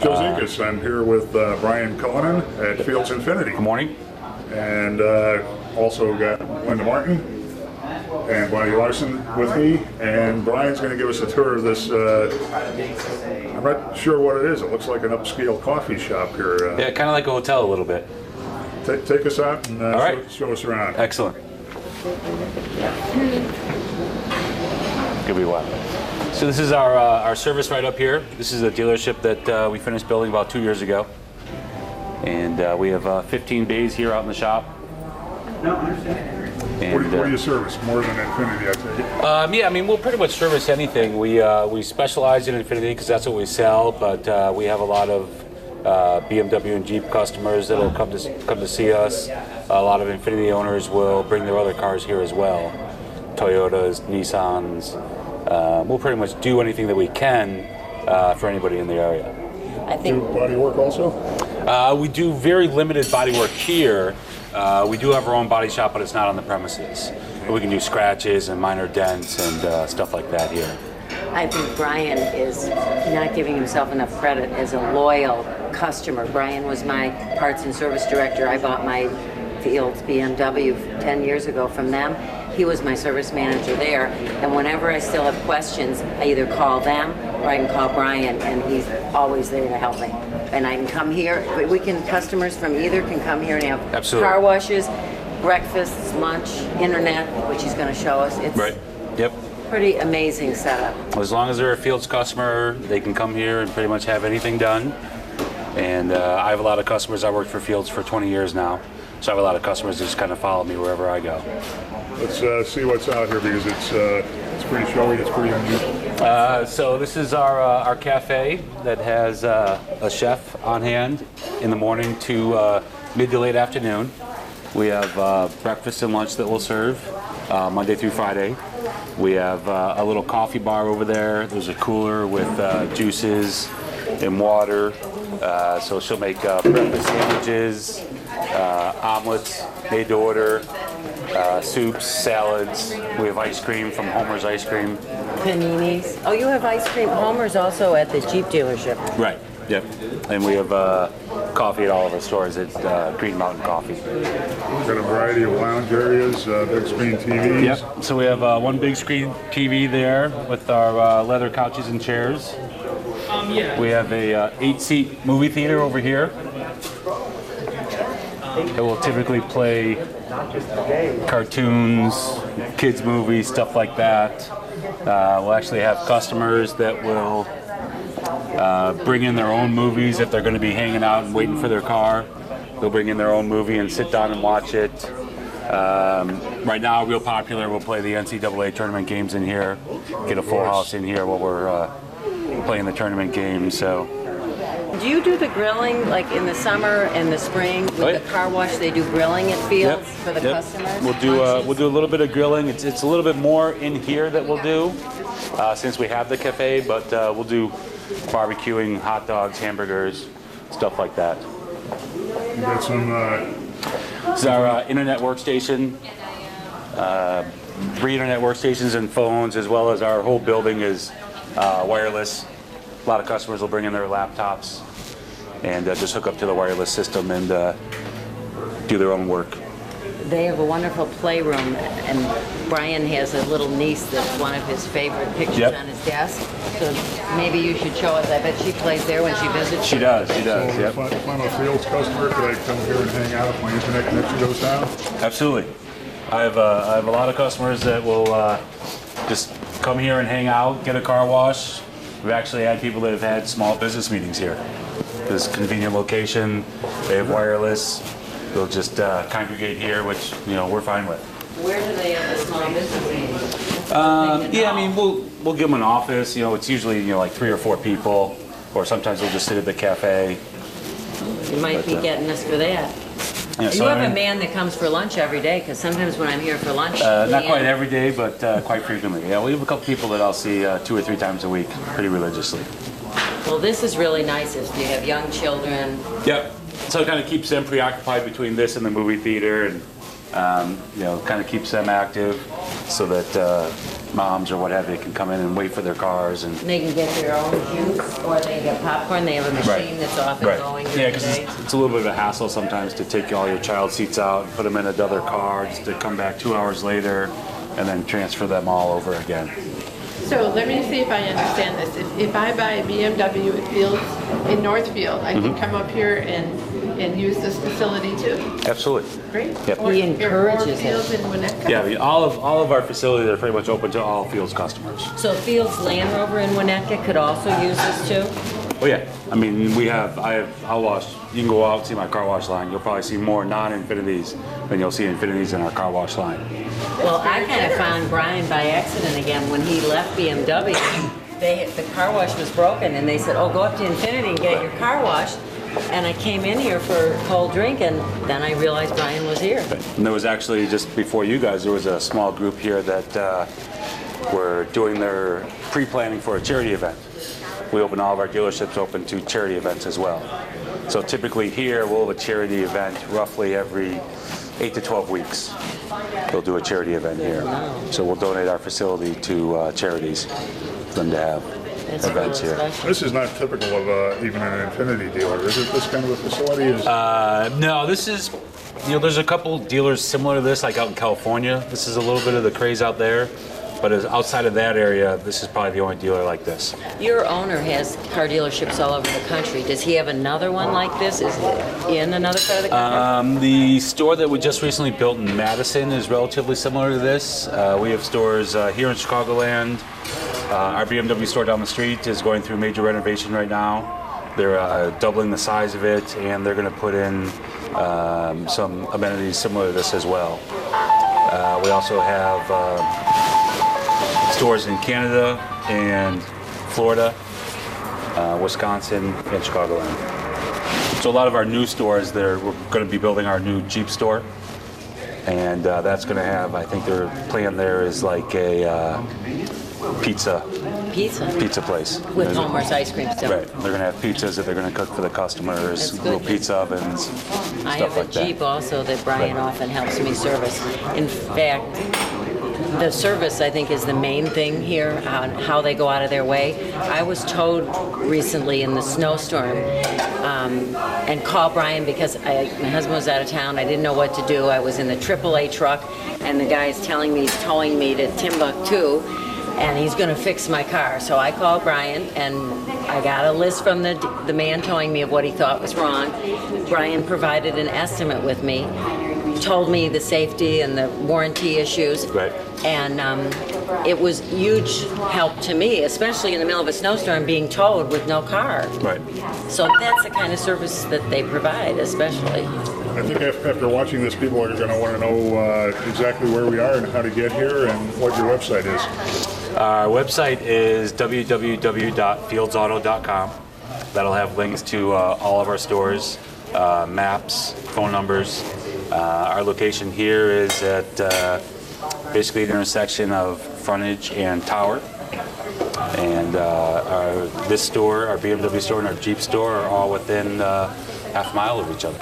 Joe Zekas. I'm here with Brian Cullinan at Fields Infiniti. Good morning. And also got Linda Martin and Bonnie Larson with me. And Brian's going to give us a tour of this. I'm not sure what it is. It looks like an upscale coffee shop here. Yeah, kind of like a hotel a little bit. Take us out and All right. show us around. Excellent. Give me one. So this is our service right up here. This is a dealership that we finished building about 2 years ago. And we have 15 bays here out in the shop. No, I understand. And, what do you service? More than Infiniti, I take it? Yeah, I mean, we'll pretty much service anything. We specialize in Infiniti because that's what we sell, but we have a lot of BMW and Jeep customers that'll come to see us. A lot of Infiniti owners will bring their other cars here as well. Toyotas, Nissans. We'll pretty much do anything that we can for anybody in the area. I think do body work also? We do very limited body work here. We do have our own body shop, but it's not on the premises. But we can do scratches and minor dents and stuff like that here. I think Brian is not giving himself enough credit as a loyal customer. Brian was my parts and service director. I bought my Fields BMW 10 years ago from them. He was my service manager there, and whenever I still have questions, I either call them or I can call Brian, and he's always there to help me. And I can come here, customers from either can come here and have Absolutely. Car washes, breakfasts, lunch, internet, which he's going to show us. It's right. Yep. Pretty amazing setup. As long as they're a Fields customer, they can come here and pretty much have anything done. And I have a lot of customers. I worked for Fields for 20 years now, so I have a lot of customers that just kind of follow me wherever I go. Let's see what's out here because it's pretty showy. It's pretty unusual. So this is our cafe that has a chef on hand in the morning to mid to late afternoon. We have breakfast and lunch that we'll serve Monday through Friday. We have a little coffee bar over there. There's a cooler with juices and water. So she'll make breakfast sandwiches, omelets made to order, soups, salads. We have ice cream from Homer's Ice Cream. Paninis. Oh, you have ice cream. Homer's also at the Jeep dealership. Right. Yep. And we have coffee at all of our stores at Green Mountain Coffee. We've got a variety of lounge areas, big screen TVs. Yep. So we have one big screen TV there with our leather couches and chairs. We have a 8-seat movie theater over here. It will typically play cartoons, kids movies, stuff like that. We'll actually have customers that will bring in their own movies if they're going to be hanging out and waiting for their car. They'll bring in their own movie and sit down and watch it. Right now, real popular, we'll play the NCAA tournament games in here, get a full house in here while we're playing the tournament games. So. Do you do the grilling like in the summer and the spring with the car wash? They do grilling at Fields for the customers. We'll do a little bit of grilling. It's a little bit more in here that we'll do since we have the cafe, but we'll do barbecuing, hot dogs, hamburgers, stuff like that. You got some. This is our internet workstation. 3 internet workstations and phones, as well as our whole building is wireless. A lot of customers will bring in their laptops and just hook up to the wireless system and do their own work. They have a wonderful playroom, and Brian has a little niece that's one of his favorite pictures on his desk. So maybe you should show us. I bet she plays there when she visits. She does. So if I'm a Fields customer, could I come here and hang out if my internet connection goes down? Absolutely. I have a lot of customers that will just come here and hang out, get a car wash. We've actually had people that have had small business meetings here. This convenient location, they have wireless. They'll just congregate here, which we're fine with. Where do they have the small business meetings? Yeah, I mean we'll give them an office. It's usually like 3 or 4 people, or sometimes they'll just sit at the cafe. You might be getting us for that. Yeah, you have a man that comes for lunch every day, because sometimes when I'm here for lunch... not quite every day, but quite frequently. Yeah, we have a couple people that I'll see 2 or 3 times a week, pretty religiously. Well, this is really nice if you have young children. Yep. So it kind of keeps them preoccupied between this and the movie theater, and kind of keeps them active, so that moms or what have you can come in and wait for their cars. And They can get their own juice, or they can get popcorn. They have a machine that's off and going during Yeah, the because day. it's a little bit of a hassle sometimes to take all your child seats out and put them in another car just to come back 2 hours later and then transfer them all over again. So let me see if I understand this. If I buy a BMW at Fields in Northfield, I can come up here and use this facility too? Absolutely. Great. Yep. He encourages or it. Fields in Winnetka? Yeah, I mean, all of our facilities are pretty much open to all Fields customers. So Fields Land Rover in Winnetka could also use this too? Oh yeah, I mean, I'll wash, you can go out and see my car wash line. You'll probably see more non-Infinitis than you'll see Infinitis in our car wash line. Well, I kind of found Brian by accident again when he left BMW. The car wash was broken, and they said, "Oh, go up to Infiniti and get your car washed." And I came in here for a cold drink, and then I realized Brian was here. And there was actually, just before you guys, there was a small group here that were doing their pre-planning for a charity event. We open all of our dealerships open to charity events as well. So typically here, we'll have a charity event roughly every 8 to 12 weeks. They'll do a charity event here. So we'll donate our facility to charities for them to have That's events really here. special. This is not typical of even an Infiniti dealer, is it? This kind of a facility is. No, this is, there's a couple dealers similar to this, like out in California. This is a little bit of the craze out there. But as outside of that area, this is probably the only dealer like this. Your owner has car dealerships all over the country. Does he have another one like this? Is it in another part of the country? The store that we just recently built in Madison is relatively similar to this. We have stores here in Chicagoland. Our BMW store down the street is going through major renovation right now. They're doubling the size of it, and they're going to put in some amenities similar to this as well. We also have stores in Canada and Florida, Wisconsin, and Chicagoland. So a lot of our new stores, we're going to be building our new Jeep store, and that's going to have, I think their plan there is like a pizza place. With Homer's ice cream still. Right, they're going to have pizzas that they're going to cook for the customers, That's good. little pizza ovens, I stuff have a like that. Jeep also that Brian often helps me service. In fact, the service, I think, is the main thing here on how they go out of their way. I was towed recently in the snowstorm and called Brian because my husband was out of town. I didn't know what to do. I was in the AAA truck, and the guy is telling me he's towing me to Timbuktu, and he's going to fix my car. So I called Brian, and I got a list from the man towing me of what he thought was wrong. Brian provided an estimate with me, told me the safety and the warranty issues. Right. And it was huge help to me, especially in the middle of a snowstorm, being towed with no car. Right. So that's the kind of service that they provide, especially. I think after watching this, people are going to want to know exactly where we are and how to get here and what your website is. Our website is www.fieldsauto.com. That'll have links to all of our stores, maps, phone numbers. Our location here is at basically the intersection of Frontage and Tower. And this store, our BMW store, and our Jeep store are all within half a mile of each other.